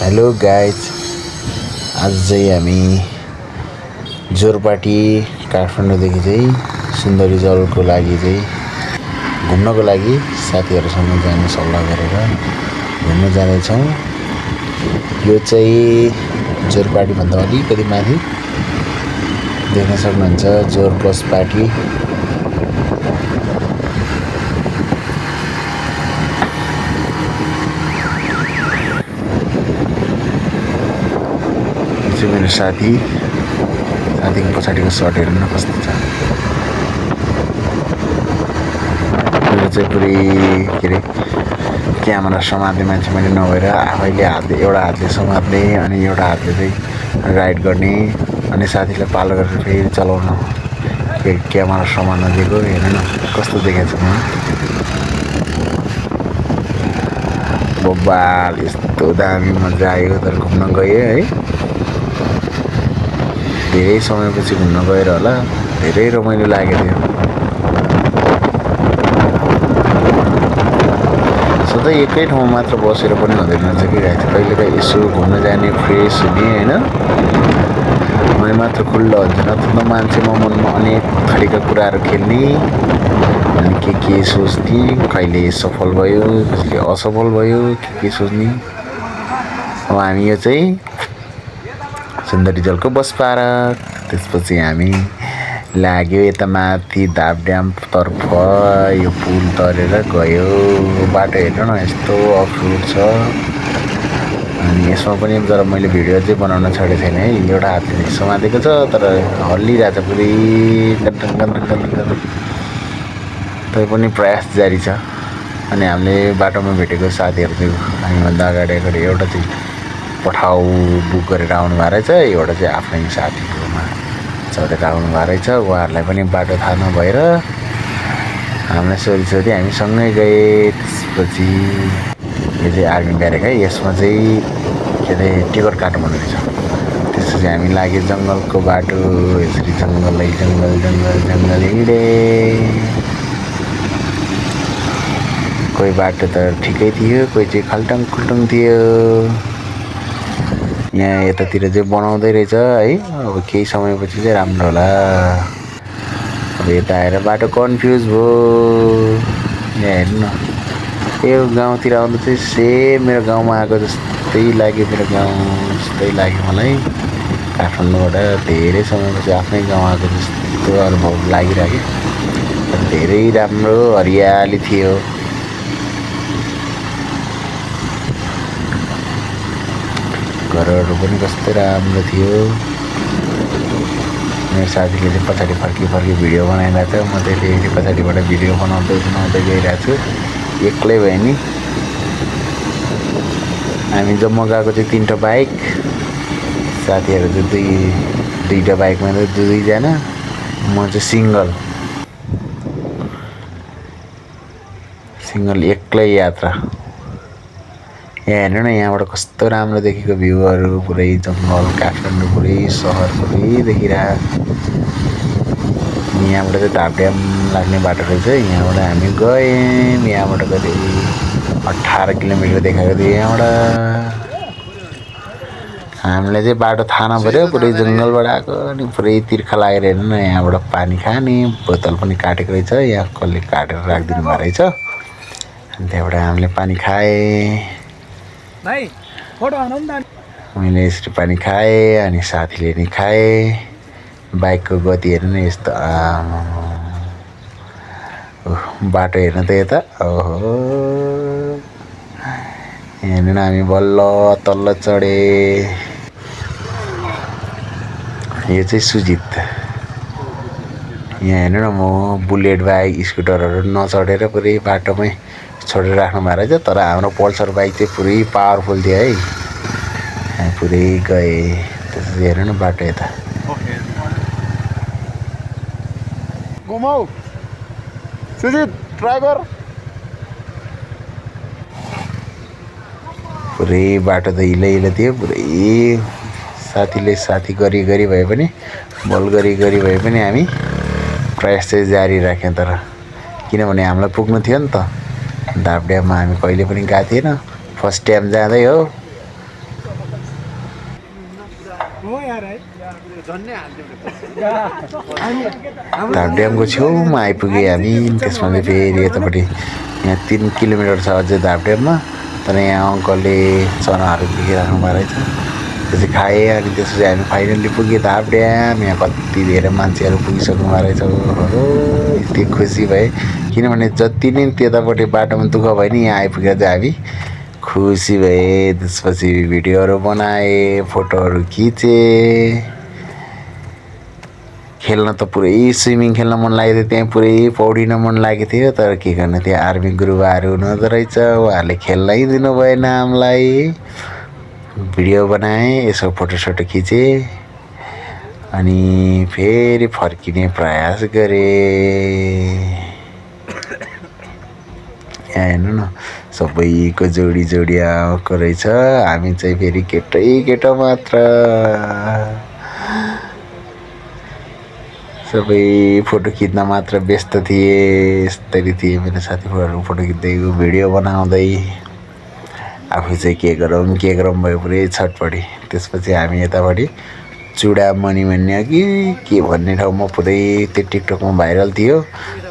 Hello guys, आज चाहिँ हामी जोरपाटी काठमाडौँदेखि चाहिँ सुन्दरी जलको लागि चाहिँ घुम्नको लागि साथीहरूसँग जाने सल्लाह गरेर घुम्न जाँदैछौँ। यो चाहिँ जोरपाटीभन्दा अलिकति माथि देख्न सक्नुहुन्छ जोर बस पार्टी। मेरो साथीको पछाडिको सर्ट हेर्नु कस्तो छ। मेरो चाहिँ पुरै के अरे क्यामेरा समात्ने मान्छे मैले नभएर आफैले एउटा हातले समात्ने अनि एउटा हातले चाहिँ राइड गर्ने अनि साथीलाई पालो गरेर फेरि चलाउन क्यामेरा समात्न दिएको। हेर्नु न कस्तो देखाएको छ। बब्बाल यस्तो दामी मजा आयो। तर घुम्न गएँ है, धेरै समयपछि घुम्न गएर होला, धेरै रमाइलो लागेको थियो। सधैँ एकै ठाउँमा मात्र बसेर पनि हुँदैन रहेछ कि गाइस। कहिलेकाहीँ यसो घुम्न जाने, फ्रेस हुने होइन, मै मात्र खुल्ला हुन्छ। नत्र मान्छेमा मनमा अनेक थरीका कुराहरू खेल्ने अनि के सोच्ने, कहिले सफल भयो कहिले असफल भयो के सोच्ने। अब हामी यो चाहिँ सुन्दरी जलको बस पार्क, त्यसपछि हामी लाग्यो यता माथि धापड्यामतर्फ। यो पुल तरेर गयो। बाटो हेर्नु न यस्तो अप्ठ्यारो छ। अनि यसमा पनि जरा मैले भिडियो चाहिँ बनाउन छोडेको छैन है। एउटा हातले समातेको छ तर हल्लिरहेछ पुरै गन्टन। तै पनि प्रयास जारी छ। अनि हामीले बाटोमा भेटेको साथीहरू चाहिँ हामीभन्दा अगाडि एउटा चाहिँ पठाउ बुक गरेर आउनु भएको रहेछ, एउटा चाहिँ आफ्नै साथीकोमा चढेर आउनु भएको रहेछ। उहाँहरूलाई पनि बाटो थाहा नभएर हामीलाई सोधी हामी सँगै गए। त्यसपछि यो चाहिँ आर्मी ब्यारेक है, यसमा चाहिँ के अरे टिकट काट्नुपर्ने रहेछ। त्यसपछि हामी लाग्यो जङ्गलको बाटो। यसरी जङ्गल हिँडे। कोही बाटो त ठिकै थियो, कोही चाहिँ खाल्टाङ खुल्टुङ थियो। यहाँ यतातिर चाहिँ बनाउँदै रहेछ है। अब केही समयपछि चाहिँ राम्रो होला। अब यता आएर बाटो कन्फ्युज भयो। यहाँ हेर्नु न, यो गाउँतिर आउँदा चाहिँ सेम मेरो गाउँमा आएको जस्तै लाग्यो। मेरो गाउँ जस्तै लाग्यो मलाई। काठमाडौँबाट धेरै समयपछि आफ्नै गाउँ आएको जस्तो अनुभव लागिरहेको। धेरै राम्रो हरियाली थियो। घरहरू पनि कस्तो राम्रो थियो। मेरो साथीले चाहिँ पछाडि फर्की भिडियो बनाइरहेको छ। म चाहिँ फेरि पछाडिबाट भिडियो बनाउँदै गइरहेको छु। एक्लै भयो नि। हामी जम्मा गएको चाहिँ 3टा बाइक, साथीहरू चाहिँ दुईटा बाइकमा चाहिँ दुईजना, म चाहिँ सिङ्गल एक्लै यात्रा। यहाँ हेर्नु न, यहाँबाट कस्तो राम्रो देखेको भ्यूहरू। पुरै जङ्गल, काठमाडौँ पुरै सहर पुरै देखिरहेको। यहाँबाट चाहिँ धापड्याम लाग्ने बाटो रहेछ। यहाँबाट हामी गयौँ। यहाँबाट कति 18 किलोमिटर देखाएको थियो। यहाँबाट हामीलाई चाहिँ बाटो थाहा नपऱ्यो, पुरै जङ्गलबाट आएको अनि पुरै तिर्खा लागेर हेर्नु न। यहाँबाट पानी खाने बोतल पनि काटेको रहेछ। यहाँ कसले काटेर राखिदिनु भएको रहेछ। अनि त्यहाँबाट हामीले पानी खाएँ। मैले यसरी पानी खाएँ अनि साथीले नि खाएँ। बाइकको गति हेर्नु न यस्तो। बाटो हेर्नु त यता। ओहो, हेर्नु न, हामी बल्ल तल्ल चढे। यो चाहिँ सुजित। यहाँ हेर्नु न, म बुलेट बाइक स्कुटरहरू नचढेर पुरै बाटोमै छोडेर राख्नु भएको रहेछ। तर हाम्रो पल्सर बाइक चाहिँ पुरै पावरफुल थियो है। हामी पुरै गए। त्यसपछि हेर्नु न बाटो यता। घुमाऊ सुजित ड्राइभर। पुरै बाटो त हिलो थियो। पुरै साथीले साथी गरी भए पनि बल गरी भए पनि हामी प्रयास चाहिँ जारी राख्यौँ। तर किनभने हामीलाई पुग्नु थियो नि त। धापड्याममा हामी कहिले पनि गएको थिएन, फर्स्ट टाइम जाँदै हो। धापड्यामको छेउमा आइपुगे हामी त्यसमा चाहिँ फेरि यतापट्टि यहाँ 3 किलोमिटर छ अझै धापड्याममा तर यहाँ अङ्कलले चनाहरू बिगिराख्नु भएको रहेछ त्यो चाहिँ खाएँ अनि त्यसपछि हामी फाइनल्ली पुगे धापड्याम यहाँ कति धेरै मान्छेहरू पुगिसक्नु भएको रहेछ हो यति खुसी भए किनभने जति नै त्यतापट्टि बाटोमा दुःख भयो नि यहाँ आइपुगेर चाहिँ हामी खुसी भए त्यसपछि भिडियोहरू बनाए फोटोहरू खिचेँ खेल्न त पुरै स्विमिङ खेल्न मन लागेको थियो त्यहाँ पुरै पौडिन मन लागेको थियो तर के गर्ने त्यहाँ आर्मी गुरुबाहरू हुनुहुँदो रहेछ उहाँहरूले खेल्नै दिनु भएन हामीलाई भिडियो बनाएँ यसो फोटोसोटो खिचेँ अनि फेरि फर्किने प्रयास गरेँ यहाँ हेर्नु न सबैको जोडी जोडी आएको रहेछ हामी चाहिँ फेरि केटै केटा मात्र सबै फोटो खिच्न मात्र व्यस्त थिए यस्तरी थिए मेरो साथीभाइहरू फोटो खिच्दै भिडियो बनाउँदै आफू चाहिँ के गरौँ भयो पुरै छटपट्टि त्यसपछि हामी यतापट्टि चुडामणि भन्ने कि के भन्ने ठाउँमा पुरै त्यो टिकटकमा भाइरल थियो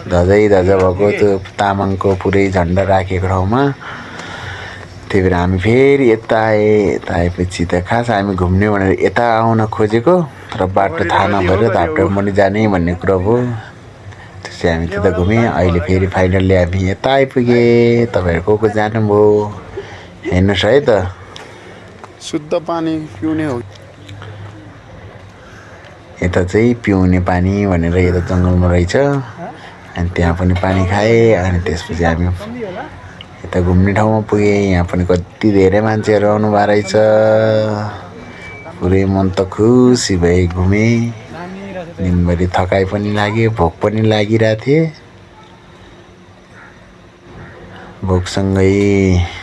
धजै धजा भएको त्यो तामाङको पुरै झन्डा राखेको ठाउँमा त्यही भएर हामी फेरि यता आएपछि त खास हामी घुम्ने भनेर यता आउन खोजेको तर बाटो थाहा नभएर धापड्यामणि जाने भन्ने कुरो भयो त्यसै हामी त्यता घुमेँ अहिले फेरि फाइनल्ली हामी यता आइपुगे तपाईँहरू को जानुभयो हेर्नुहोस् है त शुद्ध पानी पिउने हो यता चाहिँ पिउने पानी भनेर यता जङ्गलमा रहेछ अनि त्यहाँ पनि पानी खाएँ अनि त्यसपछि हामी यता घुम्ने ठाउँमा पुगेँ यहाँ पनि कति धेरै मान्छेहरू आउनु भएको रहेछ पुरै मन त खुसी भए घुमेँ दिनभरि थकाइ पनि लाग्यो भोक पनि लागिरहेको थिएँ भोकसँगै